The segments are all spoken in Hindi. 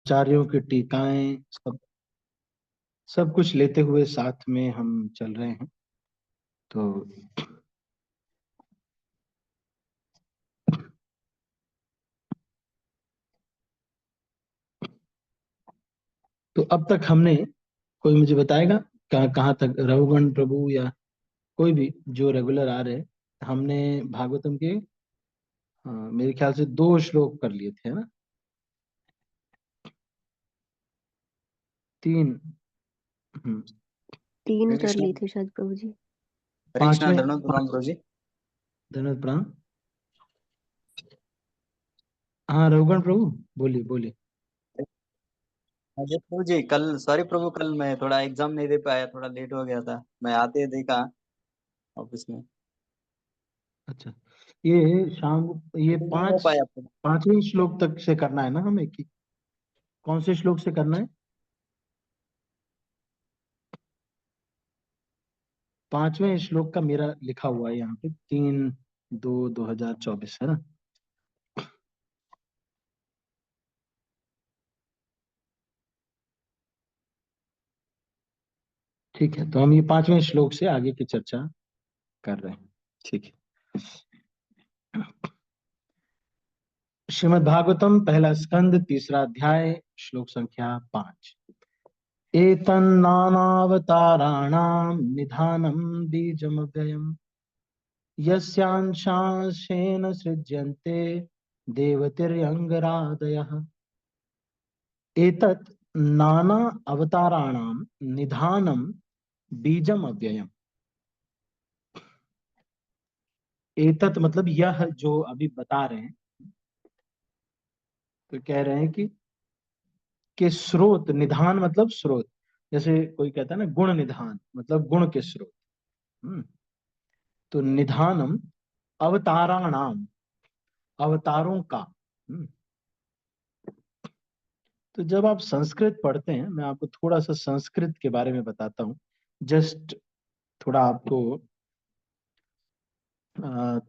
आचार्यों की टीकाएं सब सब कुछ लेते हुए साथ में हम चल रहे हैं। तो तो अब तक हमने, कोई मुझे बताएगा कहाँ कहाँ तक, रघुगण प्रभु या कोई भी जो रेगुलर आ रहे हैं, हमने भागवतम के, हाँ, मेरे ख्याल से 2 श्लोक कर लिए थे, है ना? 3। हम्म। 3 हरे कर कृष्णा। ली थी शायद प्रभु जी। हरे कृष्णा, पांचवें धन्यवाद प्रणाम गुरु जी। धन्यवाद प्रणाम। हाँ रघुगण प्रभु, बोलिए बोलिए। अजय प्रभु जी, कल सॉरी प्रभु, कल मैं थोड़ा एग्जाम नहीं दे पाया, थोड़ा लेट हो गया था। मैं आते देखा ऑफिस में, अच्छा, ये शाम, ये नहीं हो पांच पाया। 5वें श्लोक तक से करना है ना हमें, कि कौन से श्लोक से करना है? 5वें श्लोक का मेरा लिखा हुआ है यहाँ पे, 3/2/2024, है ना? ठीक है, तो हम ये 5वें श्लोक से आगे की चर्चा कर रहे हैं। ठीक है। श्रीमद् भागवतम, पहला स्कंद, तीसरा अध्याय, श्लोक संख्या 5। एतन्नानावताराणां निधानं बीजमव्ययम् यस्यांशांशेन सृज्यन्ते देवतिर्यङ्गरादयः। एतत् नाना अवताराणां निधानं बीजम अव्ययम्। एतत् मतलब यह जो अभी बता रहे हैं, तो कह रहे हैं कि स्रोत, निधान मतलब स्रोत, जैसे कोई कहता है ना गुण निधान, मतलब गुण के स्रोत। हम्म, तो निधानम अवताराणाम, अवतारों का। हम्म, तो जब आप संस्कृत पढ़ते हैं, मैं आपको थोड़ा सा संस्कृत के बारे में बताता हूँ, जस्ट थोड़ा आपको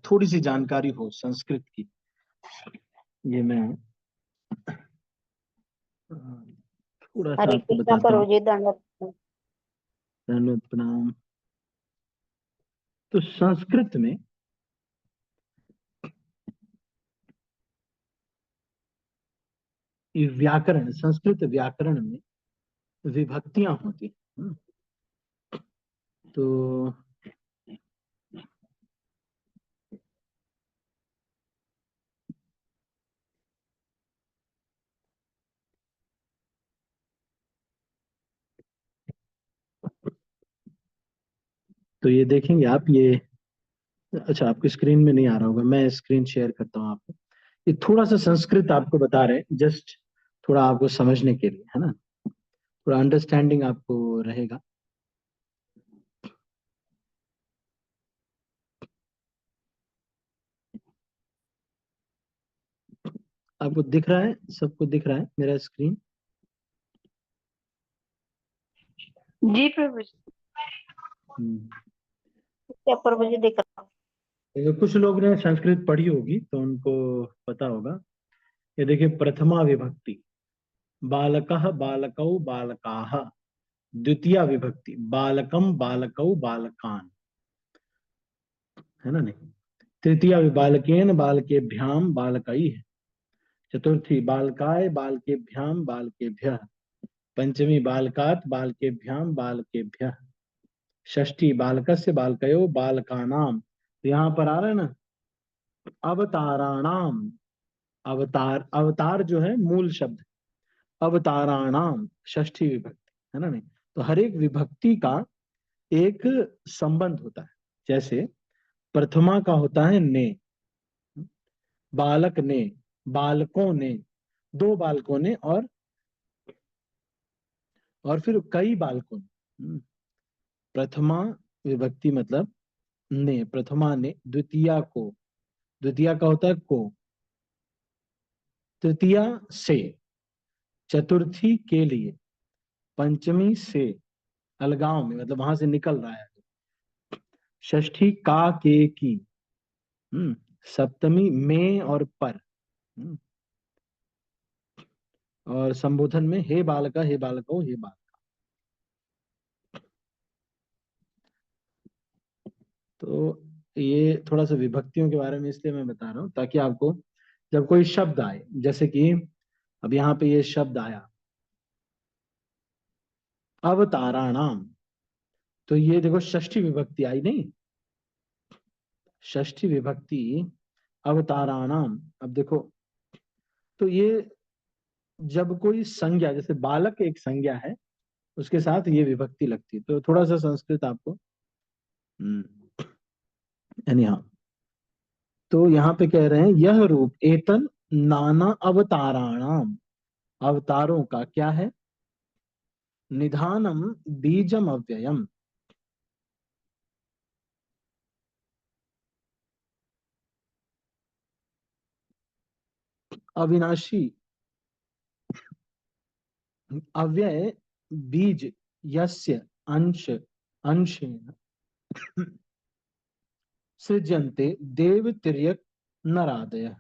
थोड़ी सी जानकारी हो संस्कृत की। ये मैं थोड़ा सा हरे आपको कृष्णा बताता प्रभु हूँ। जी, दंडवत। धन्यवाद प्रणाम। तो संस्कृत में ये व्याकरण, संस्कृत व्याकरण में विभक्तियां होती हैं। तो ये देखेंगे आप, ये, अच्छा आपकी स्क्रीन में नहीं आ रहा होगा, मैं स्क्रीन शेयर करता हूँ आपको। ये थोड़ा सा संस्कृत आपको बता रहे हैं, जस्ट थोड़ा आपको समझने के लिए, है ना? थोड़ा अंडरस्टैंडिंग आपको रहेगा। आपको दिख रहा है, सबको दिख रहा है मेरा स्क्रीन? जी प्रभु जी। हम्म। क्या प्रभु जी देख रहा तो कुछ लोग ने संस्कृत पढ़ी होगी तो उनको पता होगा। ये देखिए, प्रथमा विभक्ति बालकः बालकौ बालकाः, द्वितीया विभक्ति बालकम बालकौ बालकान, है ना? नहीं, तृतीया बालकेन बालकेभ्याम बालकई, चतुर्थी बालकाय बालकेभ्याम बालकेभ्यः, पंचमी बालकात बालकेभ्याम बालकेभ्यः, षष्ठी बालकस्य बालकयो बालकानाम। तो यहाँ पर आ रहा है ना, अवताराणाम, अवतार, अवतार जो है मूल शब्द, अवताराणाम षष्ठी विभक्ति, है ना? नहीं, तो हर एक विभक्ति का एक संबंध होता है। जैसे प्रथमा का होता है ने, बालक ने, बालकों ने, 2 बालकों ने, और फिर कई बालकों ने। प्रथमा विभक्ति मतलब ने, प्रथमा ने, द्वितीया को, द्वितीया का होता है को, तृतीया से, चतुर्थी के लिए, पंचमी से, अलगाव में मतलब वहां से निकल रहा है, षष्ठी का के की, सप्तमी में और पर, हम्म, और संबोधन में हे बालका, हे बालको, हे बालक। तो ये थोड़ा सा विभक्तियों के बारे में इसलिए मैं बता रहा हूँ ताकि आपको जब कोई शब्द आए, जैसे कि अब यहाँ पे ये शब्द आया अवताराणाम, तो ये देखो षष्ठी विभक्ति आई नहीं, षष्ठी विभक्ति अवताराणाम। अब देखो, तो ये जब कोई संज्ञा, जैसे बालक एक संज्ञा है, उसके साथ ये विभक्ति लगती है। तो थोड़ा सा संस्कृत आपको यानी हाँ, तो यहाँ पे कह रहे हैं यह रूप एतन नाना अवताराणाम, अवतारों का क्या है, निधानम बीजम अव्ययम, अविनाशी अव्यय बीज यस्य अंश अंशेन सृजन्ते देव तिर्यक नरादय।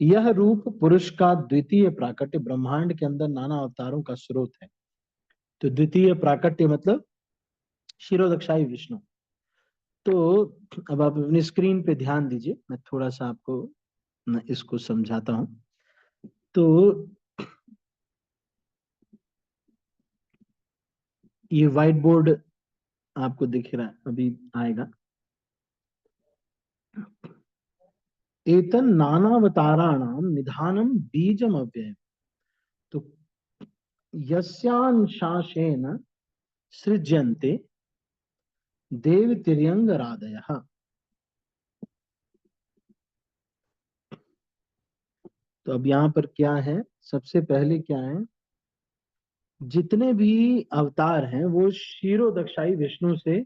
यह रूप पुरुष का द्वितीय प्राकट्य, ब्रह्मांड के अंदर नाना अवतारों का स्रोत है। तो द्वितीय प्राकट्य मतलब क्षीरोदक्षाई विष्णु। तो अब आप अपनी स्क्रीन पे ध्यान दीजिए, मैं थोड़ा सा आपको इसको समझाता हूं। तो ये व्हाइट बोर्ड आपको दिख रहा है, अभी आएगा। एतन नानावताराणाम निधानम बीजम अव्ययम, तो यस्यांशाशेन सृज्यन्ते देव तिर्यंग रादयः। तो अब यहाँ पर क्या है, सबसे पहले क्या है, जितने भी अवतार हैं वो क्षीरोदक्षाई विष्णु से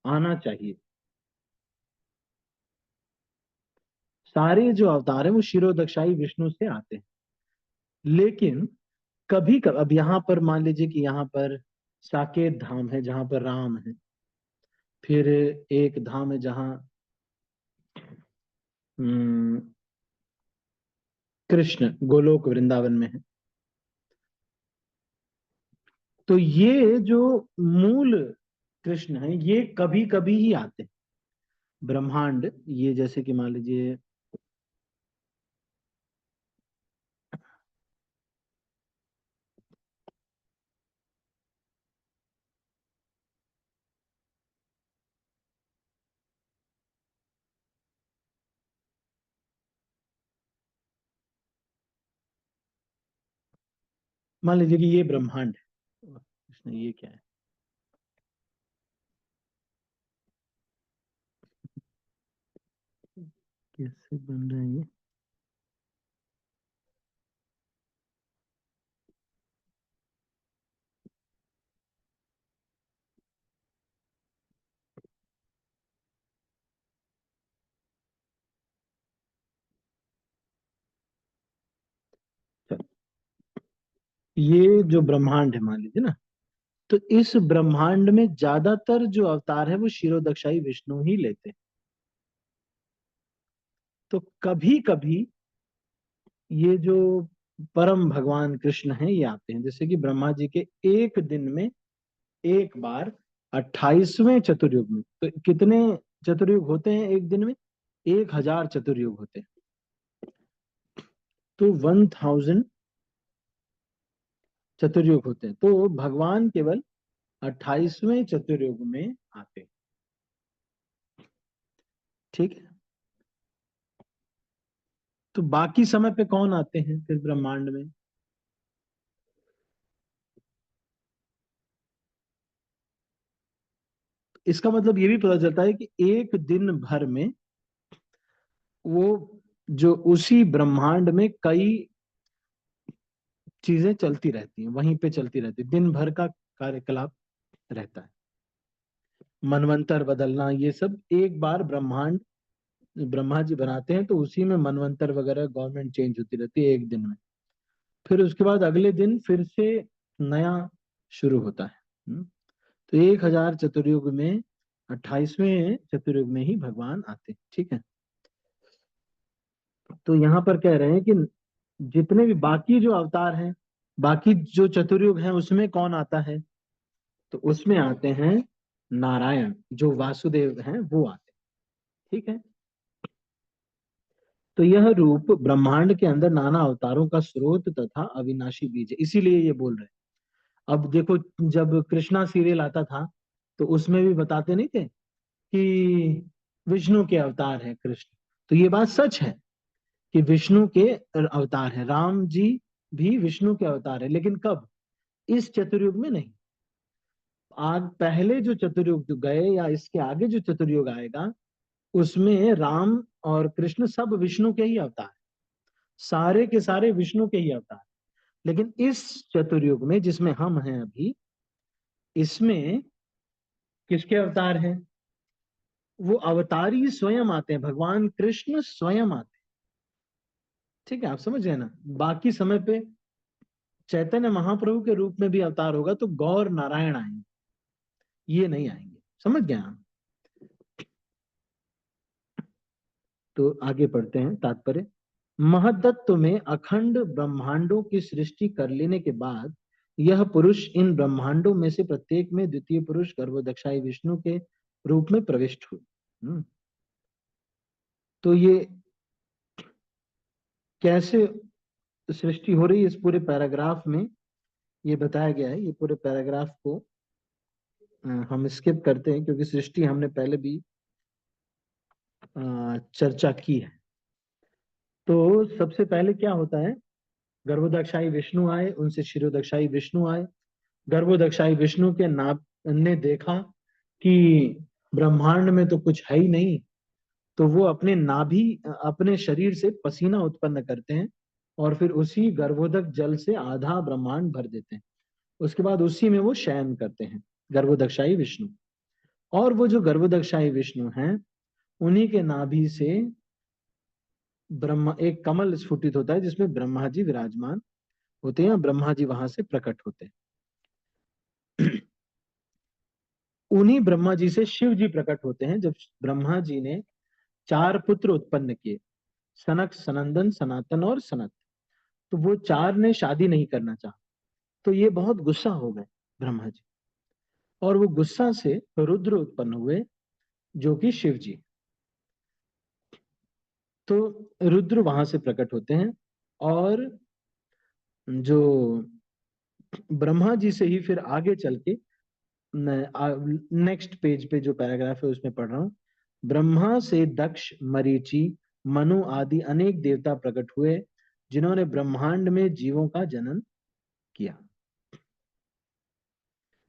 आना चाहिए। सारे जो अवतार हैं वो क्षीरोदक्षाई विष्णु से आते हैं। लेकिन कभी कभी, अब यहाँ पर मान लीजिए कि यहाँ पर साकेत धाम है जहां पर राम है, फिर एक धाम है जहां कृष्ण गोलोक वृंदावन में है। तो ये जो मूल कृष्ण है ये कभी कभी ही आते हैं ब्रह्मांड, ये जैसे कि मान लीजिए मान लीजिए कि ये ब्रह्मांड है, कृष्ण ये क्या है, कैसे बन रहा है ये, ये जो ब्रह्मांड है मान लीजिए ना, तो इस ब्रह्मांड में ज्यादातर जो अवतार है वो क्षीरोदक्षाई विष्णु ही लेते हैं। तो कभी कभी ये जो परम भगवान कृष्ण हैं ये आते हैं, जैसे कि ब्रह्मा जी के एक दिन में एक बार 28वें चतुर्युग में, तो कितने चतुर्युग होते हैं एक दिन में, 1000 चतुर्युग होते हैं। तो 1000 चतुर्युग होते हैं, तो भगवान केवल 28वें चतुर्युग में आते हैं। ठीक है, तो बाकी समय पे कौन आते हैं फिर ब्रह्मांड में, इसका मतलब ये भी पता चलता है कि एक दिन भर में वो जो उसी ब्रह्मांड में कई चीजें चलती रहती हैं, वहीं पे चलती रहती है, दिन भर का कार्यकलाप रहता है। मनवंतर बदलना ये सब एक बार ब्रह्मांड ब्रह्मा जी बनाते हैं, तो उसी में मनवंतर वगैरह गवर्नमेंट चेंज होती रहती है एक दिन में। फिर उसके बाद अगले दिन फिर से नया शुरू होता है। तो 1000 चतुर्युग में 28वें चतुर्युग में ही भगवान आते हैं। ठीक है, तो यहाँ पर कह रहे हैं कि जितने भी बाकी जो अवतार हैं बाकी जो चतुर्युग है उसमें कौन आता है? तो उसमें आते हैं नारायण, जो वासुदेव हैं वो आते हैं। ठीक है, तो यह रूप ब्रह्मांड के अंदर नाना अवतारों का स्रोत तथा अविनाशी बीज है, इसीलिए ये बोल रहे हैं। अब देखो, जब कृष्णा सीरियल आता था तो उसमें भी बताते नहीं थे कि विष्णु के अवतार है कृष्ण। तो ये बात सच है कि विष्णु के अवतार है, राम जी भी विष्णु के अवतार है, लेकिन कब? इस चतुर्युग में नहीं। आज पहले जो चतुर्युग गए या इसके आगे जो चतुर्युग आएगा उसमें राम और कृष्ण सब विष्णु के ही अवतार, सारे के सारे विष्णु के ही अवतार। लेकिन इस चतुर्युग में जिसमें हम हैं अभी, इसमें किसके अवतार हैं? वो अवतारी स्वयं आते हैं, भगवान कृष्ण स्वयं आते हैं। ठीक है, आप समझ गए ना? बाकी समय पे चैतन्य महाप्रभु के रूप में भी अवतार होगा तो गौर नारायण आएंगे, ये नहीं आएंगे। समझ गए आप? तो आगे पढ़ते हैं तात्पर्य। महतत्व में अखंड ब्रह्मांडों की सृष्टि कर लेने के बाद यह पुरुष इन ब्रह्मांडों में से प्रत्येक में द्वितीय पुरुष गर्भोदक्षाई विष्णु के रूप में प्रविष्ट हुए। तो ये कैसे सृष्टि हो रही है, इस पूरे पैराग्राफ में ये बताया गया है। ये पूरे पैराग्राफ को हम स्किप करते हैं क्योंकि सृष्टि हमने पहले भी चर्चा की है। तो सबसे पहले क्या होता है, गर्भोदक्षाई विष्णु आए, उनसे शिरोदक्षाई विष्णु आए। गर्भोदक्षाई विष्णु के नाभ ने देखा कि ब्रह्मांड में तो कुछ है ही नहीं, तो वो अपने नाभि, अपने शरीर से पसीना उत्पन्न करते हैं और फिर उसी गर्भोदक जल से आधा ब्रह्मांड भर देते हैं। उसके बाद उसी में वो शयन करते हैं, गर्भोदक्षाई विष्णु। और वो जो गर्भोदक्षाई विष्णु हैं, उन्हीं के नाभि से ब्रह्मा, एक कमल स्फुटित होता है जिसमें ब्रह्मा जी विराजमान होते हैं, ब्रह्मा जी वहां से प्रकट होते हैं। उन्हीं ब्रह्मा जी से शिव जी प्रकट होते हैं। जब ब्रह्मा जी ने 4 पुत्र उत्पन्न किए, सनक, सनंदन, सनातन और सनत, तो वो 4 ने शादी नहीं करना चाहा, तो ये बहुत गुस्सा हो गए ब्रह्मा जी, और वो गुस्सा से रुद्र उत्पन्न हुए जो कि शिव जी। तो रुद्र वहां से प्रकट होते हैं और जो ब्रह्मा जी से ही फिर आगे चल के नेक्स्ट पेज पे जो पैराग्राफ है उसमें पढ़ रहा हूं। ब्रह्मा से दक्ष, मरीचि, मनु आदि अनेक देवता प्रकट हुए जिन्होंने ब्रह्मांड में जीवों का जनन किया।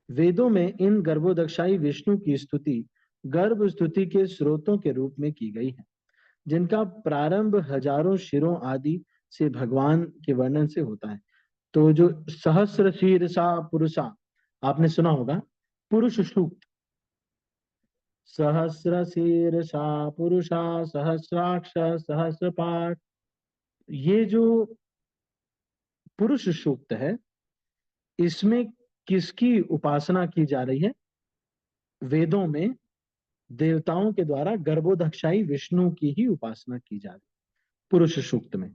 वेदों में इन गर्भोदक्षाई विष्णु की स्तुति गर्भ स्तुति के स्रोतों के रूप में की गई है, जिनका प्रारंभ हजारों शिरों आदि से भगवान के वर्णन से होता है। तो जो सहस्र शीर्षा पुरुषा, आपने सुना होगा, पुरुष सूक्त, सहस्र शीर्षा पुरुषा सहस्राक्ष सहस्रपाठ, ये जो पुरुष सूक्त है, इसमें किसकी उपासना की जा रही है? वेदों में देवताओं के द्वारा गर्भोदक्षाई विष्णु की ही उपासना की जा रही है पुरुष सूक्त में।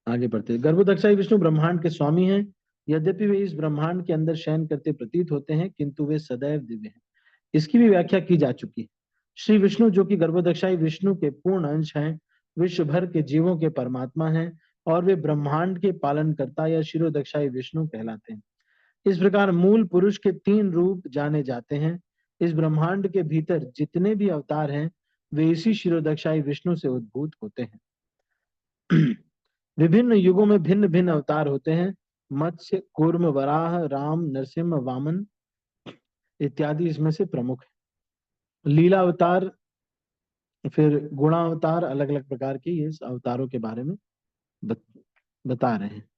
आगे बढ़ते हैं। गर्भोदक्षाई विष्णु ब्रह्मांड के स्वामी हैं। यद्यपि वे इस ब्रह्मांड के अंदर शयन करते प्रतीत होते हैं, किंतु वे सदैव दिव्य हैं। इसकी भी व्याख्या की जा चुकी है। श्री विष्णु जो कि गर्भोदक्षाई विष्णु के पूर्ण अंश हैं, विश्व भर के जीवों के परमात्मा हैं और वे ब्रह्मांड के पालनकर्ता या शिरोदक्षाई विष्णु कहलाते हैं। इस प्रकार मूल पुरुष के 3 रूप जाने जाते हैं। इस ब्रह्मांड के भीतर जितने भी अवतार हैं वे इसी शिरोदक्षाई विष्णु से उद्भूत होते हैं। विभिन्न युगों में भिन्न भिन्न अवतार होते हैं। मत्स्य, कूर्म, वराह, राम, नरसिंह, वामन इत्यादि इसमें से प्रमुख है। लीला अवतार, फिर गुणावतार, अलग अलग प्रकार के ये अवतारों के बारे में बता रहे हैं।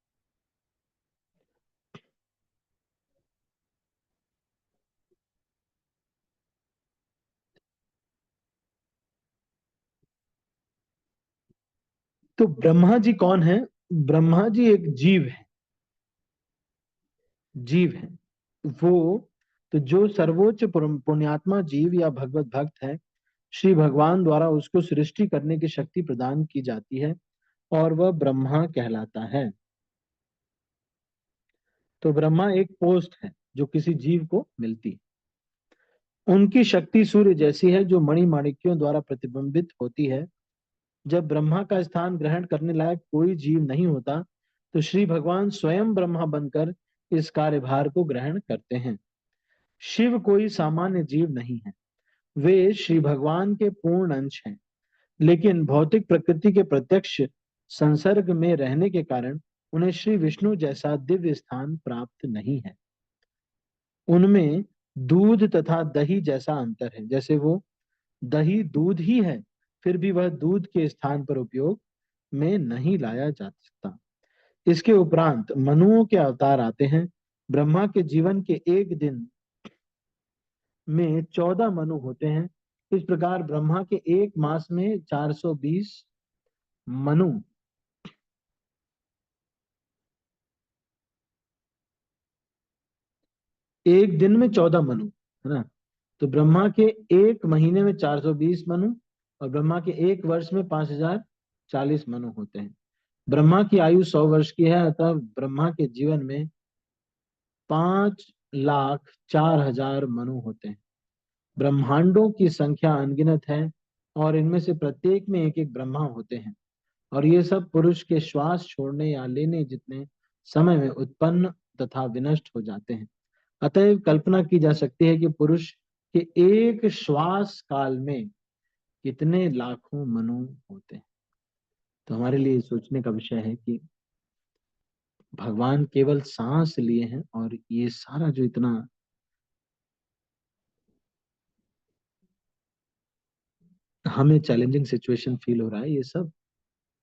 तो ब्रह्मा जी कौन है? ब्रह्मा जी एक जीव है, जीव है वो। तो जो सर्वोच्च पुण्यात्मा जीव या भगवत भक्त है, श्री भगवान द्वारा उसको सृष्टि करने की शक्ति प्रदान की जाती है। और वह ब्रह्मा कहलाता है। तो ब्रह्मा एक पोस्ट है जो किसी जीव को मिलती है। उनकी शक्ति सूर्य जैसी है जो मणि माणिक्यों द्वारा प्रतिबिंबित होती है। जब ब्रह्मा का स्थान ग्रहण करने लायक कोई जीव नहीं होता तो श्री भगवान स्वयं ब्रह्मा बनकर इस कार्यभार को ग्रहण करते हैं। शिव कोई सामान्य जीव नहीं है, वे श्री भगवान के पूर्ण अंश हैं, लेकिन भौतिक प्रकृति के प्रत्यक्ष संसर्ग में रहने के कारण उन्हें श्री विष्णु जैसा दिव्य स्थान प्राप्त नहीं है। उनमें दूध तथा दही जैसा अंतर है। जैसे वो दही दूध ही है, फिर भी वह दूध के स्थान पर उपयोग में नहीं लाया जा सकता। इसके उपरांत मनुओं के अवतार आते हैं। ब्रह्मा के जीवन के एक दिन में 14 मनु होते हैं। इस प्रकार ब्रह्मा के एक मास में 420 मनु एक दिन में 14 मनु है ना। तो ब्रह्मा के एक महीने में 420 मनु और ब्रह्मा के एक वर्ष में 5040 मनु होते हैं। ब्रह्मा की आयु 100 वर्ष की है, अतः ब्रह्मा के जीवन में 5,04,000 मनु होते हैं। ब्रह्मांडों की संख्या अनगिनत है और इनमें से प्रत्येक में एक एक ब्रह्मा होते हैं, और ये सब पुरुष के श्वास छोड़ने या लेने जितने समय में उत्पन्न तथा विनष्ट हो जाते हैं। अतएव कल्पना की जा सकती है कि पुरुष के एक श्वास काल में कितने लाखों मनु होते हैं। तो हमारे लिए सोचने का विषय है कि भगवान केवल सांस लिए हैं और ये सारा जो इतना हमें चैलेंजिंग सिचुएशन फील हो रहा है, ये सब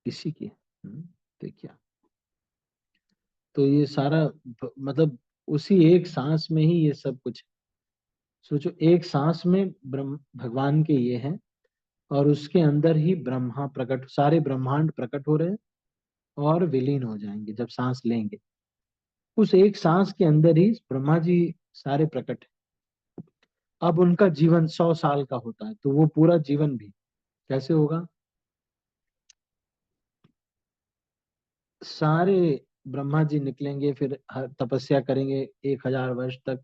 इसी की है। देखिए, तो ये सारा मतलब उसी एक सांस में ही ये सब कुछ। सोचो, एक सांस में ब्रह्म भगवान के ये हैं और उसके अंदर ही ब्रह्मा प्रकट, सारे ब्रह्मांड प्रकट हो रहे हैं और विलीन हो जाएंगे जब सांस लेंगे। उस एक सांस के अंदर ही ब्रह्मा जी सारे प्रकट है। अब उनका जीवन 100 साल का होता है, तो वो पूरा जीवन भी कैसे होगा? सारे ब्रह्मा जी निकलेंगे, फिर तपस्या करेंगे 1000 वर्ष तक।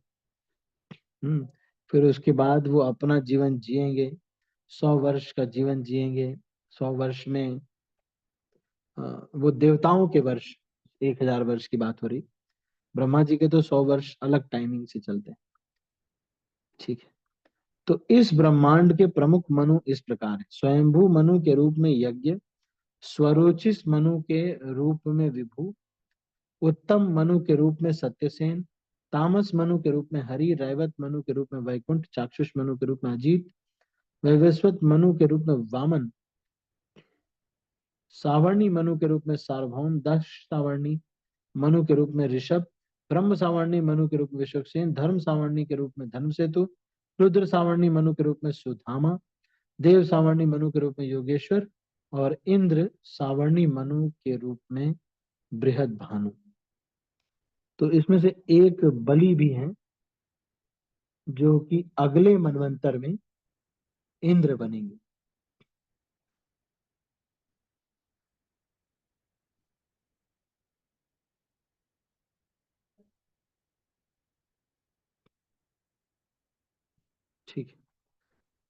हम्म फिर उसके बाद वो अपना जीवन जिएंगे, 100 वर्ष का जीवन जिएंगे। 100 वर्ष में वो देवताओं के वर्ष, 1000 वर्ष की बात हो रही। ब्रह्मा जी के तो 100 वर्ष अलग टाइमिंग से चलते हैं। ठीक है। तो इस ब्रह्मांड के प्रमुख मनु इस प्रकार है। स्वयंभू मनु के रूप में यज्ञ, स्वरोचिष मनु के रूप में विभु, उत्तम मनु के रूप में सत्यसेन, तामस मनु के रूप में हरि, रैवत मनु के रूप में वैकुंठ, चाक्षुष मनु के रूप में अजीत, वैवस्वत मनु के रूप में वामन, सावर्णी मनु के रूप में सार्वभौम, दश सावर्णी मनु के रूप में ऋषभ, ब्रह्म सावर्णी मनु के रूप में विश्वक्सेन, धर्म सावर्णी के रूप में धर्मसेतु, रुद्र सावर्णी मनु के रूप में सुधामा, देव सावर्णी मनु के रूप में योगेश्वर और इंद्र सावर्णी मनु के रूप में बृहद भानु। तो इसमें से एक बलि भी है जो कि अगले मनवंतर में इंद्र बनेंगे। ठीक है।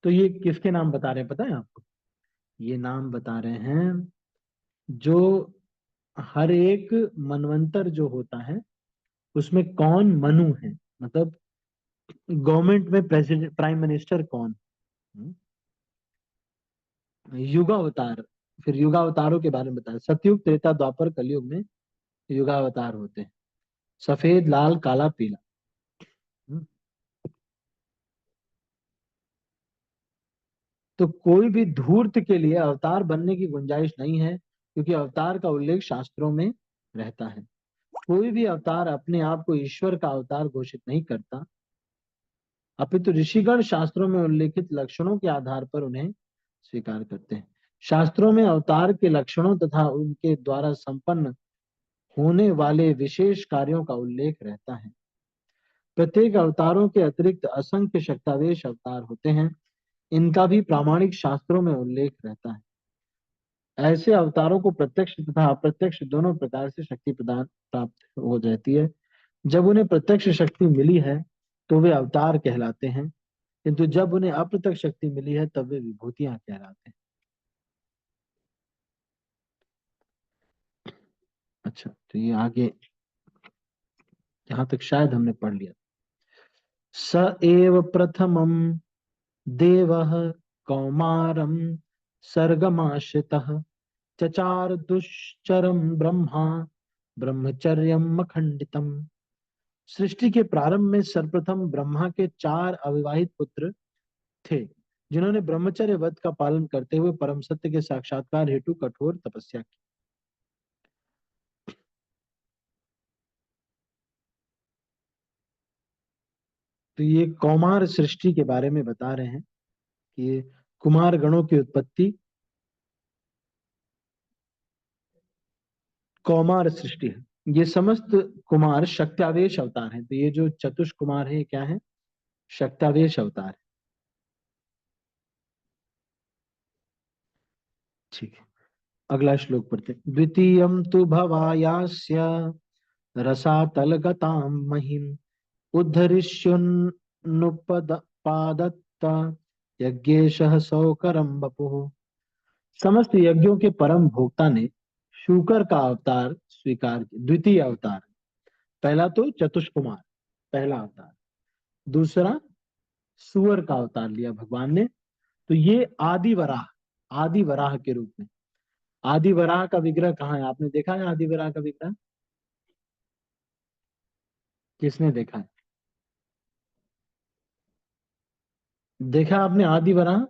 तो ये किसके नाम बता रहे हैं पता है आपको? ये नाम बता रहे हैं जो हर एक मनवंतर जो होता है उसमें कौन मनु है, मतलब गवर्नमेंट में प्रेसिडेंट प्राइम मिनिस्टर कौन। हम्म, युगावतार। फिर युगावतारों के बारे में बताया। सतयुग, त्रेता, द्वापर, कलयुग में युगावतार होते हैं। सफेद, लाल, काला, पीला। हम्म, तो कोई भी धूर्त के लिए अवतार बनने की गुंजाइश नहीं है, क्योंकि अवतार का उल्लेख शास्त्रों में रहता है। कोई भी अवतार अपने आप को ईश्वर का अवतार घोषित नहीं करता, अपितु ऋषिगण शास्त्रों में उल्लेखित लक्षणों के आधार पर उन्हें स्वीकार करते हैं। शास्त्रों में अवतार के लक्षणों तथा उनके द्वारा संपन्न होने वाले विशेष कार्यों का उल्लेख रहता है। प्रत्येक अवतारों के अतिरिक्त असंख्य शक्तावेश अवतार होते हैं, इनका भी प्रामाणिक शास्त्रों में उल्लेख रहता है। ऐसे अवतारों को प्रत्यक्ष तथा अप्रत्यक्ष दोनों प्रकार से शक्ति प्रदान प्राप्त हो जाती है। जब उन्हें प्रत्यक्ष शक्ति मिली है तो वे अवतार कहलाते हैं, किंतु जब उन्हें अप्रत्यक्ष शक्ति मिली है तब वे विभूतियां कहलाते हैं। अच्छा, तो ये आगे यहां तक शायद हमने पढ़ लिया। स एव प्रथमं देवः कौमारं सर्गमाश्रितः चचार दुश्चरं ब्रह्मा ब्रह्मचर्यम अखंडितम। सृष्टि के प्रारंभ में सर्वप्रथम ब्रह्मा के 4 अविवाहित पुत्र थे, जिन्होंने ब्रह्मचर्य व्रत का पालन करते हुए परम सत्य के साक्षात्कार हेतु कठोर तपस्या की। तो ये कौमार सृष्टि के बारे में बता रहे हैं कि ये कुमार गणों की उत्पत्ति कौमार सृष्टि है। ये समस्त कुमार शक्त्यावेश अवतार हैं। तो ये जो चतुष कुमार है, क्या है? शक्त्यावेश अवतार है। ठीक है, अगला श्लोक पढ़ते हैं। द्वितीयं तु भवायास्य रसातलगतां महिम् उद्धरिष्युन्नुपपादत्त यज्ञेशः सौकरं वपुः। समस्त यज्ञों के परम भोक्ता ने शूकर का अवतार स्वीकार किया। द्वितीय अवतार, पहला तो चतुष्कुमार पहला अवतार, दूसरा सुअर का अवतार लिया भगवान ने। तो ये आदि वराह के रूप में। आदि वराह का विग्रह कहाँ है? आपने देखा है आदि वराह का विग्रह? किसने देखा है? देखा आपने आदि वराह?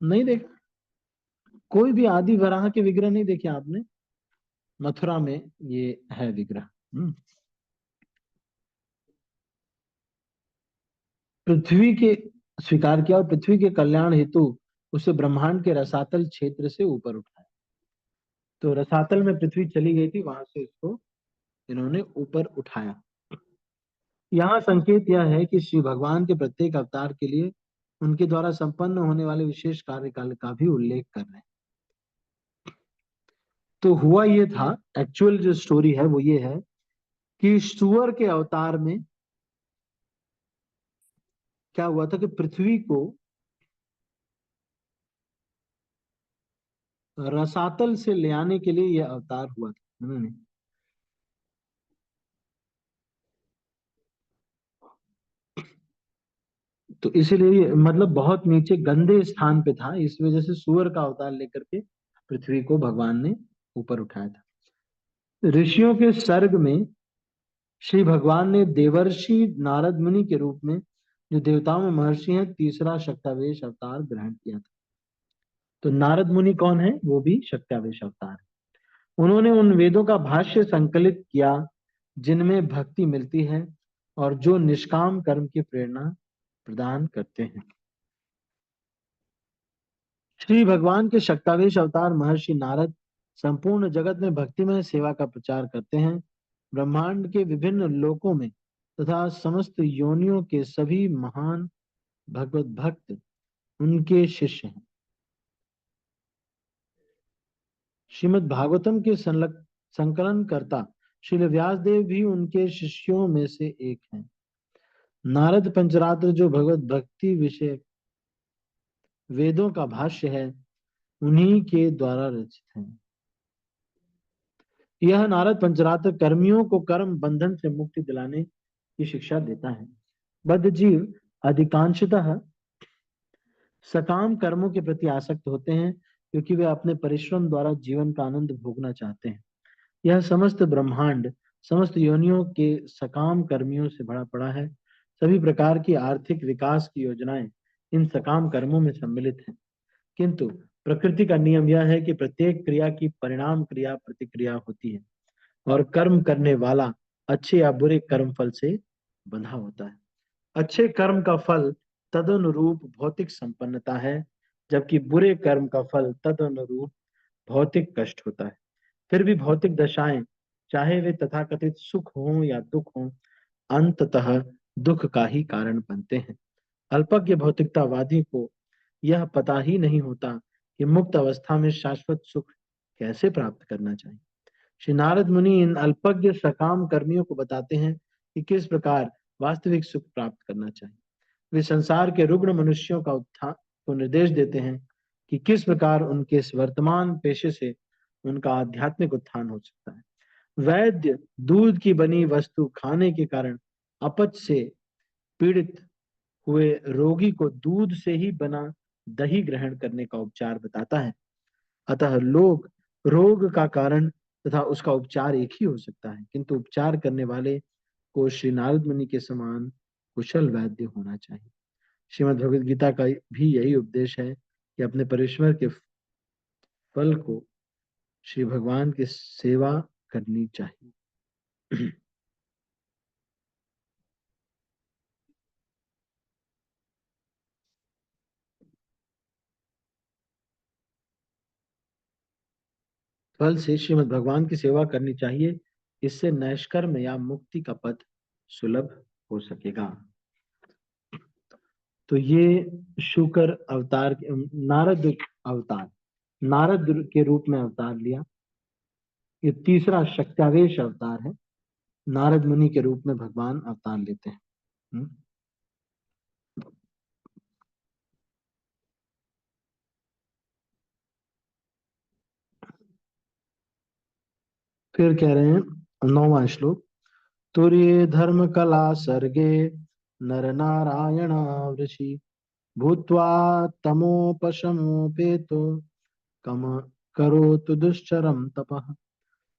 नहीं देखा? कोई भी आदि वराह के विग्रह नहीं देखे आपने? मथुरा में ये है विग्रह। पृथ्वी के स्वीकार किया और पृथ्वी के कल्याण हेतु उसे ब्रह्मांड के रसातल क्षेत्र से ऊपर उठाया। तो रसातल में पृथ्वी चली गई थी, वहां से इसको इन्होंने ऊपर उठाया। यहाँ संकेत यह है कि श्री भगवान के प्रत्येक अवतार के लिए उनके द्वारा संपन्न होने वाले विशेष कार्यकाल का भी उल्लेख कर रहे हैं। तो हुआ ये था, एक्चुअल जो स्टोरी है वो ये है कि सुअर के अवतार में क्या हुआ था कि पृथ्वी को रसातल से ले आने के लिए यह अवतार हुआ था उन्होंने। तो इसीलिए मतलब बहुत नीचे गंदे स्थान पे था, इस वजह से सुअर का अवतार लेकर के पृथ्वी को भगवान ने ऊपर उठाया था। ऋषियों के सर्ग में श्री भगवान ने देवर्षि नारद मुनि के रूप में, जो देवताओं में महर्षि हैं, तीसरा शक्तावेश अवतार ग्रहण किया था। तो नारद मुनि कौन है? वो भी शक्तावेश अवतार है। उन्होंने उन वेदों का भाष्य संकलित किया जिनमें भक्ति मिलती है और जो निष्काम कर्म की प्रेरणा प्रदान करते हैं। श्री भगवान के शक्तावेश अवतार महर्षि नारद संपूर्ण जगत में भक्तिमय सेवा का प्रचार करते हैं। ब्रह्मांड के विभिन्न लोकों में तथा समस्त योनियों के सभी महान भगवत भक्त उनके शिष्य हैं। श्रीमद् भागवतम के संकलन करता श्री व्यास देव भी उनके शिष्यों में से एक हैं। नारद पंचरात्र जो भगवत भक्ति विषय वेदों का भाष्य है, उन्हीं के द्वारा रचित है। यह नारद पंचरात्र कर्मियों को कर्म बंधन से मुक्ति दिलाने की शिक्षा देता है। बद्ध जीव अधिकांशतः सकाम कर्मों के प्रति आसक्त होते हैं क्योंकि वे अपने परिश्रम द्वारा जीवन का आनंद भोगना चाहते हैं। यह समस्त ब्रह्मांड समस्त योनियों के सकाम कर्मियों से भरा पड़ा है। सभी प्रकार की आर्थिक विकास की योजनाएं इन सकाम कर्मों में सम्मिलित हैं। किंतु प्रकृति का नियम यह है कि प्रत्येक क्रिया की परिणाम क्रिया प्रतिक्रिया होती है और कर्म करने वाला अच्छे या बुरे कर्म फल से बंधा होता है। अच्छे कर्म का फल तदनुरूप भौतिक संपन्नता है, जबकि बुरे कर्म का फल तदनुरूप भौतिक कष्ट होता है। फिर भी भौतिक दशाएं, चाहे वे तथाकथित सुख हो या दुख हो, अंततः दुख का ही कारण बनते हैं। अल्पज्ञ भौतिकतावादी को यह पता ही नहीं होता कि मुक्त अवस्था में शाश्वत सुख कैसे प्राप्त करना चाहिए। श्री नारद मुनि इन अल्पज्ञ सकाम कर्मियों को बताते हैं कि किस प्रकार वास्तविक सुख प्राप्त करना चाहिए। वे संसार के रुग्ण मनुष्यों का उत्थान को निर्देश देते हैं कि किस प्रकार उनके इस वर्तमान पेशे से उनका आध्यात्मिक उत्थान हो सकता है। वैद्य दूध की बनी वस्तु खाने के कारण अपच से पीड़ित हुए रोगी को दूध से ही बना दही ग्रहण करने का उपचार बताता है। अतः लोग रोग का कारण तथा उसका उपचार एक ही हो सकता है, किंतु उपचार करने वाले को श्री नारद मुनि के समान कुशल वैद्य होना चाहिए। श्रीमद् भगवद गीता का भी यही उपदेश है कि अपने परिश्रम के फल को श्री भगवान की सेवा करनी चाहिए। फल से श्रीमद् भगवान की सेवा करनी चाहिए, इससे नैष्कर्म या मुक्ति का पथ सुलभ हो सकेगा। तो ये शुकर अवतार, नारद अवतार, नारद के रूप में अवतार लिया। ये तीसरा शक्त्यावेश अवतार है। नारद मुनि के रूप में भगवान अवतार लेते हैं। फिर कह रहे हैं 9वां श्लोक, तुर्ये धर्म कला सर्गे नर नारायण वृषि भूत्वा तमोपशमोपेतो कम करोतु दुश्चरम तपः।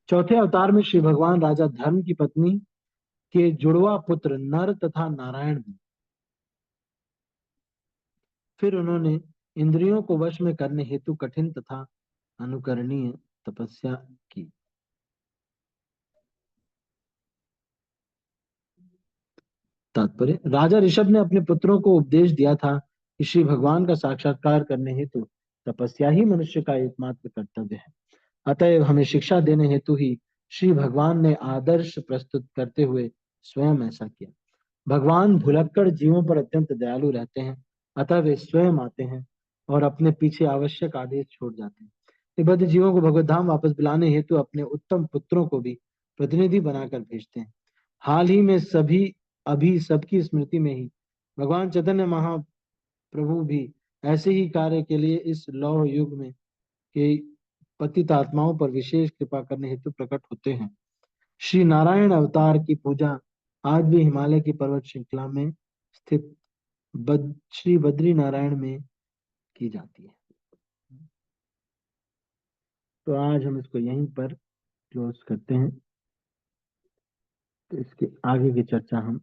चौथे अवतार में श्री भगवान राजा धर्म की पत्नी के जुड़वा पुत्र नर तथा नारायण बने। फिर उन्होंने इंद्रियों को वश में करने हेतु कठिन तथा अनुकरणीय तपस्या की। तात्पर्य, राजा ऋषभ ने अपने पुत्रों को उपदेश दिया था कि श्री भगवान का साक्षात्कार करने हेतु तपस्या ही मनुष्य का एकमात्र कर्तव्य है। अतएव हमें शिक्षा देने हेतु ही श्री भगवान ने आदर्श प्रस्तुत करते हुए स्वयं ऐसा किया। भगवान भुलक्कड़ जीवों पर अत्यंत दयालु रहते हैं, अतः वे स्वयं आते हैं और अपने पीछे आवश्यक आदेश छोड़ जाते हैं। वे बद्ध जीवों को भगवत धाम वापस बुलाने हेतु अपने उत्तम पुत्रों को भी प्रतिनिधि बनाकर भेजते हैं। हाल ही में अभी सबकी स्मृति में ही भगवान चैतन्य महाप्रभु भी ऐसे ही कार्य के लिए इस लौह युग में के पतित आत्माओं पर विशेष कृपा करने हेतु प्रकट होते हैं। श्री नारायण अवतार की पूजा आज भी हिमालय की पर्वत श्रृंखला में स्थित श्री बद्री नारायण में की जाती है। तो आज हम इसको यहीं पर क्लोज करते हैं। तो इसके आगे की चर्चा हम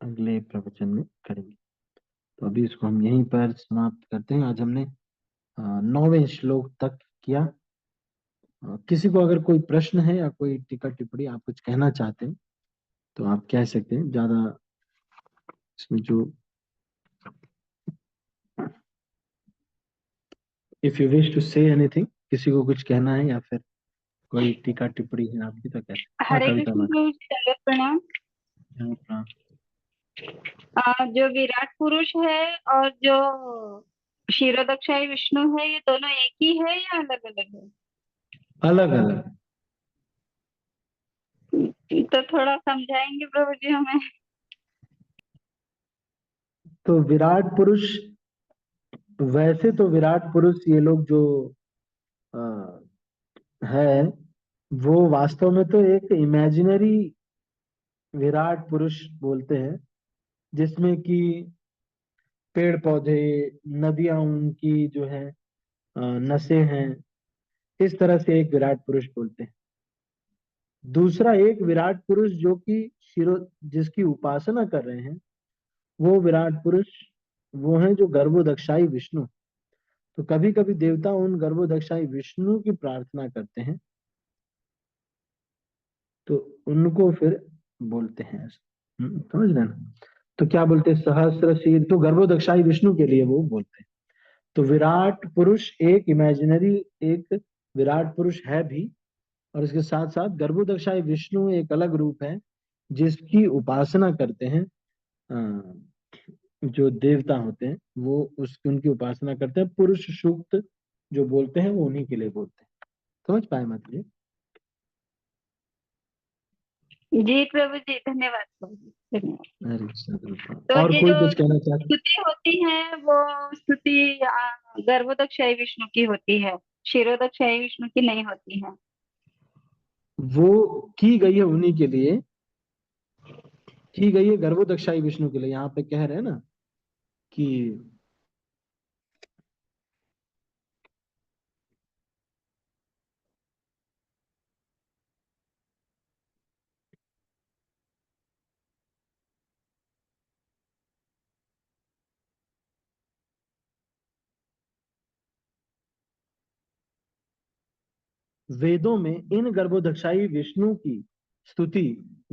अगले प्रवचन में करेंगे। तो अभी इसको हम यहीं पर समाप्त करते हैं। आज हमने 9वें श्लोक तक किया। किसी को अगर कोई प्रश्न है या कोई टीका टिप्पणी आप कुछ कहना चाहते हैं तो आप कह सकते हैं। ज्यादा इसमें जो if you wish to say anything, किसी को कुछ कहना है या फिर कोई टीका टिप्पणी है आपकी तो कैसे। हाँ हरे कविता कृष्ण माता। प्रभु जी, दंडवत प्रणाम। प्रणाम। जो विराट पुरुष है और जो क्षीरोदक्षाई विष्णु है, ये दोनों एक ही है या अलग अलग है? अलग अलग। तो थोड़ा समझाएंगे प्रभु जी हमें? तो विराट पुरुष, वैसे तो विराट पुरुष ये लोग जो आ, है वो वास्तव में तो एक इमेजिनरी विराट पुरुष बोलते हैं, जिसमें कि पेड़ पौधे, नदियां उनकी जो है नसें हैं, इस तरह से एक विराट पुरुष बोलते हैं। दूसरा एक विराट पुरुष जो कि शिरो जिसकी उपासना कर रहे हैं, वो विराट पुरुष वो है जो गर्भोदक्षाई विष्णु। तो कभी कभी देवता उन गर्भोदक्षाई विष्णु की प्रार्थना करते हैं तो उनको फिर बोलते हैं। समझ रहे हैं ना? तो क्या बोलते हैं, सहस्र शीर, तो गर्भोदक्षाई विष्णु के लिए वो बोलते हैं। तो विराट पुरुष एक इमेजिनरी एक विराट पुरुष है भी, और इसके साथ साथ गर्भोदक्षाई विष्णु एक अलग रूप है जिसकी उपासना करते हैं। जो देवता होते हैं वो उसकी उनकी उपासना करते हैं पुरुष सूक्त जो बोलते हैं वो उन्हीं के लिए बोलते हैं। समझ पाए माता जी? जी प्रभु जी, धन्यवाद प्रभु जी, धन्यवाद। हरे कृष्ण कृष्ण। तो और ये कोई जो कुछ कहना चाहते? स्तुति होती है वो स्तुति गर्भोदकशाही विष्णु की होती है, क्षीरोदकशाही विष्णु की नहीं होती है। वो की गई है उन्हीं के लिए, की गई है गर्भोदक्षाई विष्णु के लिए। यहाँ पे कह रहे हैं ना कि वेदों में इन गर्भोदक्षाई विष्णु की स्तुति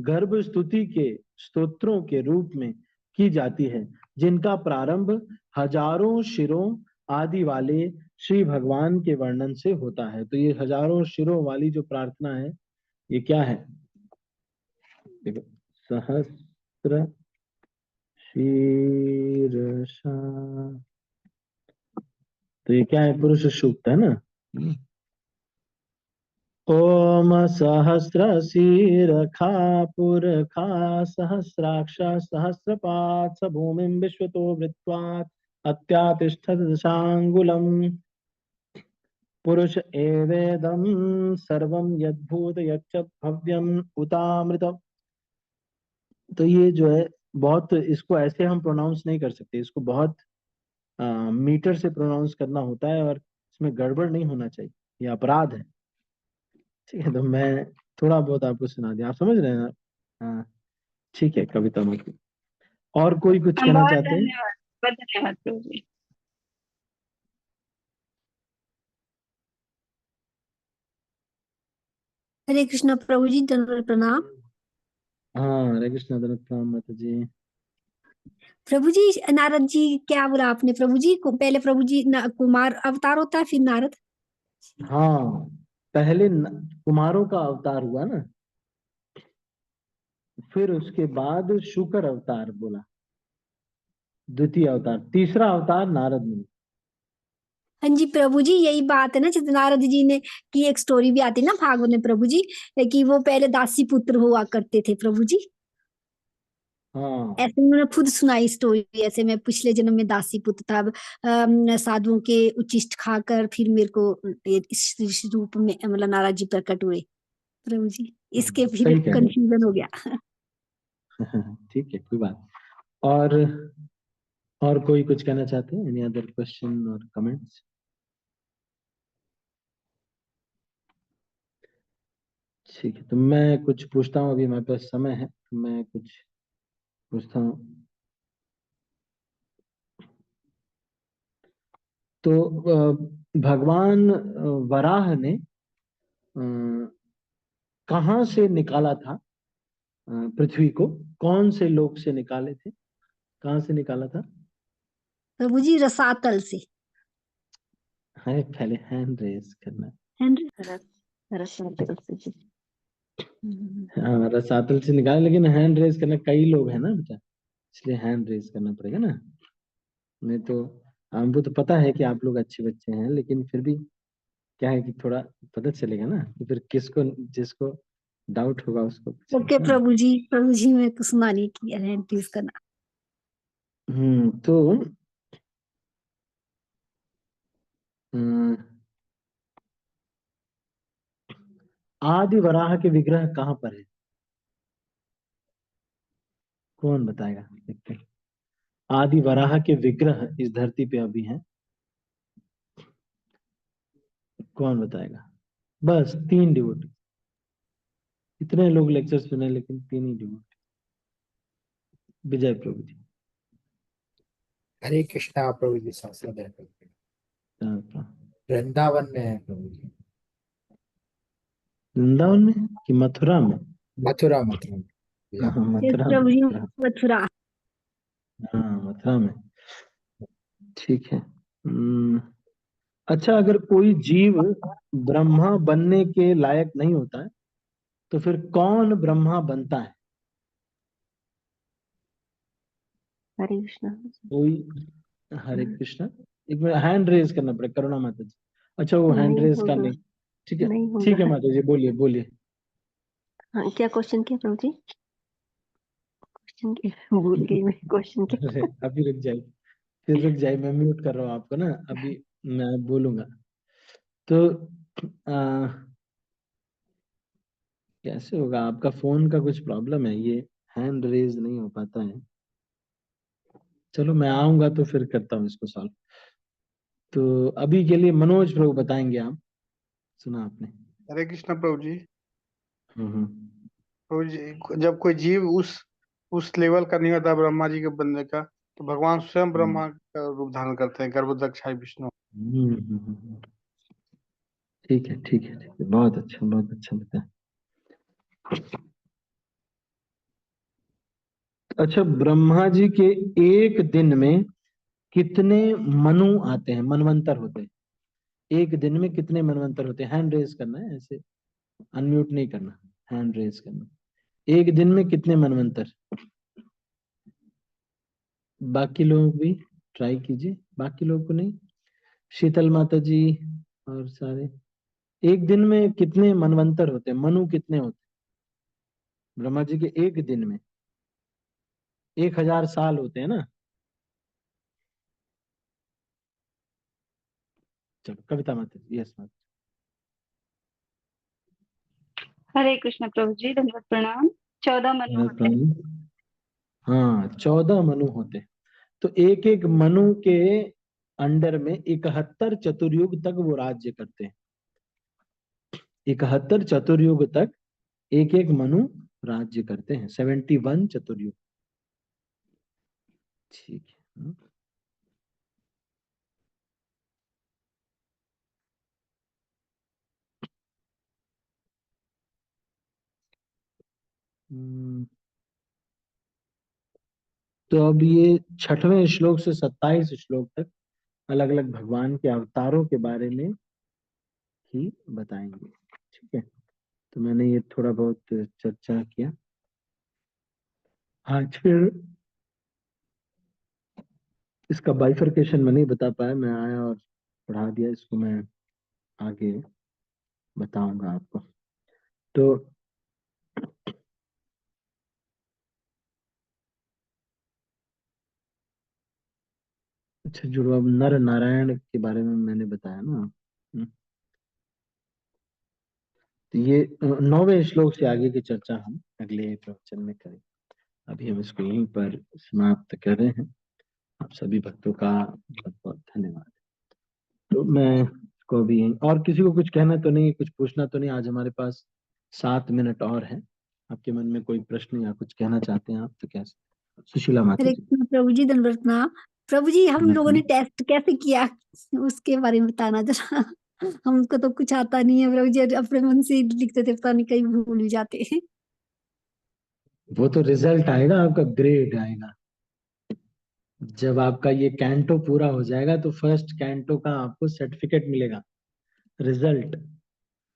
गर्भ स्तुति के स्तोत्रों के रूप में की जाती है, जिनका प्रारंभ हजारों शिरों आदि वाले श्री भगवान के वर्णन से होता है। तो ये हजारों शिरों वाली जो प्रार्थना है, ये क्या है? देखो, सहस्र शीर्षा, तो ये क्या है? पुरुष सूक्त है ना। ओम सहस्रशीरखा पुरखा सहस्राक्ष सहस्रपात् स भूमिं विश्वतो वृत्वात् अत्यातिष्ठत् दशाङ्गुलम् पुरुष एवेदं सर्वं यद्भूत यच्च भव्यम उतामृतम्। तो ये जो है बहुत, इसको ऐसे हम प्रोनाउंस नहीं कर सकते, इसको बहुत मीटर से प्रोनाउंस करना होता है, और इसमें गड़बड़ नहीं होना चाहिए, ये अपराध है। ठीक है, तो मैं थोड़ा बहुत आपको सुना दिया, आप समझ रहे हैं ना? हाँ, ठीक है, कविता मत। और कोई कुछ कहना बहुत चाहते हैं? धन्यवाद, बहुत धन्यवाद प्रभु जी। हरे कृष्ण प्रभु जी, दंडवत प्रणाम। हाँ, हरे कृष्ण, धन्यवाद प्रणाम माता जी। प्रभु जी, नारद जी क्या बोला आपने? प्रभु जी को पहले प्रभु जी कुमार अवतार होता है, फिर नारद। हाँ, पहले कुमारों का अवतार हुआ ना, फिर उसके बाद शुकर अवतार बोला, द्वितीय अवतार, तीसरा अवतार नारद मुनि। हाँ जी प्रभु जी, यही बात है ना, जैसे नारद जी ने की एक स्टोरी भी आती है ना भागवत में प्रभु जी, कि वो पहले दासी पुत्र हुआ करते थे प्रभु जी। हाँ, ऐसे मैंने खुद सुनाई स्टोरी, ऐसे मैं पिछले जन्म में दासी पुत्र था, साधुओं के उच्छिष्ट खाकर फिर मेरे को इस रूप में मतलब नारद जी प्रकट हुए प्रभु जी। इसके फिर सही कह रहे कंफ्यूजन हो गया। हैं। ठीक है, कोई बात। और और कोई कुछ कहना चाहते हैं? एनी अदर क्वेश्चन और कमेंट्स? ठीक है, तो मैं कुछ पूछता हूँ, अभी मेरे पास समय है तो मैं कुछ पूछता हूँ। तो भगवान वराह ने कहाँ से निकाला था पृथ्वी को? कौन से लोक से निकाले थे? कहाँ से निकाला था? प्रभु जी रसातल से। है, पहले हैंड रेस करना। रसातल से जी। हाँ, रसातल से निकाला, लेकिन हैंड रेस करना, कई लोग हैं ना बेटा, इसलिए हैंड रेस करना पड़ेगा ना। नहीं तो हमको तो पता है कि आप लोग अच्छे बच्चे हैं, लेकिन फिर भी क्या है कि थोड़ा पता चलेगा ना, कि फिर किसको, जिसको डाउट होगा उसको ओके पूछेगा ना। प्रभु जी मैं कुछ सुना नहीं किया है प्लीज करना। तो हम्म, आदि वराह के विग्रह कहाँ पर है? कौन बताएगा? देखते हैं। आदि वराह के विग्रह इस धरती पे अभी हैं, कौन बताएगा? बस 3 डिवोटी, इतने लोग लेक्चर सुने लेकिन 3 ही डिवोटी। विजय प्रभु जी। हरे कृष्णा प्रभु जी, संस्कृत है प्रभु जी। हाँ, वृंदावन में है प्रभु जी। वृंदावन में कि मथुरा में? मथुरा मथुरा हाँ, या मथुरा में। प्रभु जी मथुरा। हाँ, मथुरा में। ठीक है। अच्छा, अगर कोई जीव ब्रह्मा बनने के लायक नहीं होता है, तो फिर कौन ब्रह्मा बनता है? हरे कृष्णा। कोई, हरे कृष्णा, एक मिनट, हैंड रेज करना पड़ेगा, करुणा माता जी। अच्छा, वो हैंड नहीं रेज का होगा, नहीं। ठीक है, नहीं ठीक है होगा। माता जी, बोलिए बोलिए। हाँ, क्या क्वेश्चन किया प्रभु जी? क्वेश्चन क्या भूल गई मैं, क्वेश्चन क्या? अरे अभी रुक जाइए, फिर रुक जाइए, मैं म्यूट कर रहा हूँ आपको ना, अभी मैं बोलूंगा। तो आ, कैसे होगा, आपका फोन का कुछ प्रॉब्लम है, ये हैंड रेज नहीं हो पाता है। चलो मैं आऊंगा तो फिर करता हूँ इसको सॉल्व। तो अभी के लिए मनोज प्रभु बताएंगे आप, सुना आपने। हरे कृष्ण प्रभु जी। हम्म। प्रभु जी, जब कोई जीव उस लेवल का नहीं होता ब्रह्मा जी के बनने का, तो भगवान स्वयं हम्म, ब्रह्मा का रूप धारण करते हैं, गर्भोदक्षाई विष्णु। ठीक है ठीक है ठीक है, बहुत अच्छा बहुत अच्छा बताया। अच्छा, ब्रह्मा जी के एक दिन में कितने मनु आते हैं, मनवंतर होते हैं? एक दिन में कितने मनवंतर होते हैं? हैंड रेज करना है, ऐसे अनम्यूट नहीं करना, हैंड रेज करना। एक दिन में कितने मनवंतर? बाकी लोग भी ट्राई कीजिए, बाकी लोग को नहीं। शीतल माता जी और सारे, एक दिन में कितने मनवंतर होते हैं, मनु कितने होते हैं ब्रह्मा जी के एक दिन में? 1000 साल होते हैं ना। चलो कविता माता जी, यस माता। हरे कृष्ण प्रभु जी, धन्यवाद प्रणाम। 14 मनु होते हैं। हाँ, 14 मनु होते हैं। तो एक एक मनु के अंडर में 71 चतुर्युग तक वो राज्य करते हैं। 71 चतुर्युग तक एक एक मनु राज्य करते हैं, 71 चतुर्युग। ठीक है। हम्म, तो अब ये 6वें श्लोक से 27 श्लोक तक अलग अलग भगवान के अवतारों के बारे में ही बताएंगे। ठीक है, तो मैंने ये थोड़ा बहुत चर्चा किया। आज फिर इसका बाइफरकेशन मैं नहीं बता पाया, मैं आया और पढ़ा दिया इसको, मैं आगे बताऊंगा आपको। तो अच्छा, जो अब नर नारायण के बारे में मैंने बताया ना, तो ये 9वें श्लोक से आगे की चर्चा हम अगले प्रवचन में करें। अभी हम इसको यहीं पर समाप्त कर रहे हैं। आप सभी भक्तों का बहुत बहुत धन्यवाद। तो मैं इसको अभी और किसी को कुछ कहना तो नहीं, कुछ पूछना तो नहीं? आज हमारे पास 7 मिनट और है। आपके मन में कोई प्रश्न या कुछ कहना चाहते हैं आप तो कैसे? सुशीला माता हरे जी। कृष्ण प्रभु जी, दंडवत प्रणाम। प्रभु जी, हम लोगों ने टेस्ट कैसे किया उसके बारे में बताना जरा। हमको तो कुछ आता नहीं है प्रभु जी, अपने मन से ही लिखते थे, पता नहीं कहीं भूल भी जाते हैं। वो तो रिजल्ट आएगा, आपका ग्रेड आएगा जब आपका ये कैंटो पूरा हो जाएगा, तो फर्स्ट कैंटो का आपको सर्टिफिकेट मिलेगा, रिजल्ट।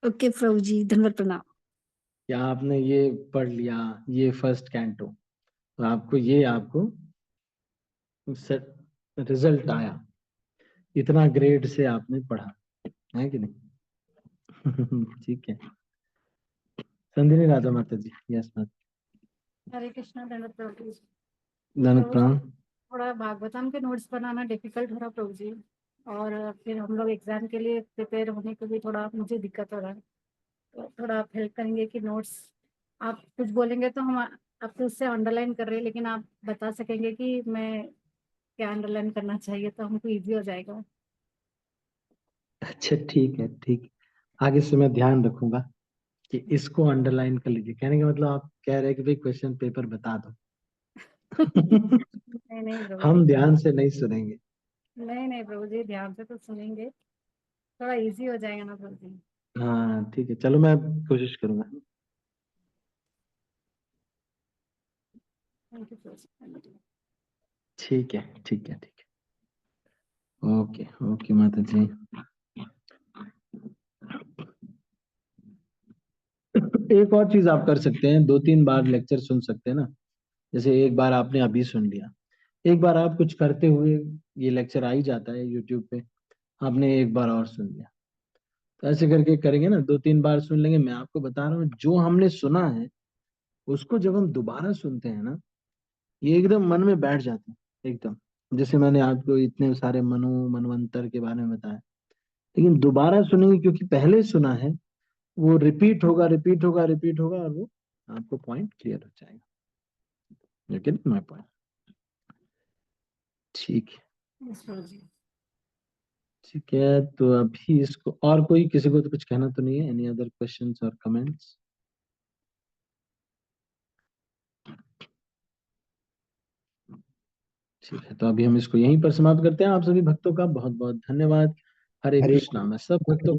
ओके प्रभु जी, धन्यवाद प्रणाम। या आपने ये पढ़ लिया, ये फर्स्ट कैंटो, तो आपको ये आपको रिजल्ट आया, इतना ग्रेड से आपने पढ़ा है कि नहीं? ठीक है। संधिनी राधा माता जी, यस माता। हरे कृष्णा, दंडवत प्रभु जी। धन प्रभु जी, प्रणाम। थोड़ा भागवतम के नोट्स बनाना डिफिकल्ट हो रहा प्रभु जी, और फिर हम लोग एग्जाम के लिए प्रिपेयर होने के लिए थोड़ा मुझे दिक्कत हो रहा है। तो थोड़ा आप हेल्प करेंगे कि नोट्स आप कुछ बोलेंगे तो हम आपको उससे अंडरलाइन कर रहे हैं, लेकिन आप बता सकेंगे कि मैं क्या अंडरलाइन करना चाहिए, तो हमको इजी हो जाएगा। अच्छा ठीक है, ठीक, आगे से मैं ध्यान रखूंगा कि इसको अंडरलाइन कर लीजिए। कहने का मतलब आप कह रहे हैं कि भाई क्वेश्चन पेपर बता दो। नहीं नहीं प्रभु जी, हम ध्यान से नहीं सुनेंगे। नहीं नहीं प्रभु जी, ध्यान से तो सुनेंगे, थोड़ा इजी हो जाएगा ना प्रभु जी। हाँ ठीक है, चलो मैं कोशिश करूंगा। थैंक यू प्रभु जी। ठीक है ठीक है ठीक है, ओके ओके माता जी। एक और चीज आप कर सकते हैं, 2-3 बार लेक्चर सुन सकते हैं ना। जैसे एक बार आपने अभी सुन लिया, एक बार आप कुछ करते हुए, ये लेक्चर आ ही जाता है यूट्यूब पे, आपने एक बार और सुन लिया, तो ऐसे करके करेंगे ना, 2-3 बार सुन लेंगे। मैं आपको बता रहा हूँ, जो हमने सुना है उसको जब हम दोबारा सुनते हैं ना, ये एकदम मन में बैठ जाता है एकदम। जैसे मैंने आपको इतने सारे मनवंतर के बारे में बताया, लेकिन दोबारा सुनेंगे क्योंकि पहले सुना है, वो रिपीट होगा, रिपीट होगा, रिपीट होगा, और वो आपको पॉइंट क्लियर हो जाएगा। लेकिन माय पॉइंट, ठीक है। यस प्रभु जी। ठीक है, तो अभी इसको, और कोई किसी को तो कुछ कहना तो नहीं है? एनी अदर क्वेश्चंस और कमेंट्स? ठीक है, तो अभी हम इसको यहीं पर समाप्त करते हैं। आप सभी भक्तों का बहुत बहुत धन्यवाद। हरे हरे कृष्णा। मैं सब भक्तों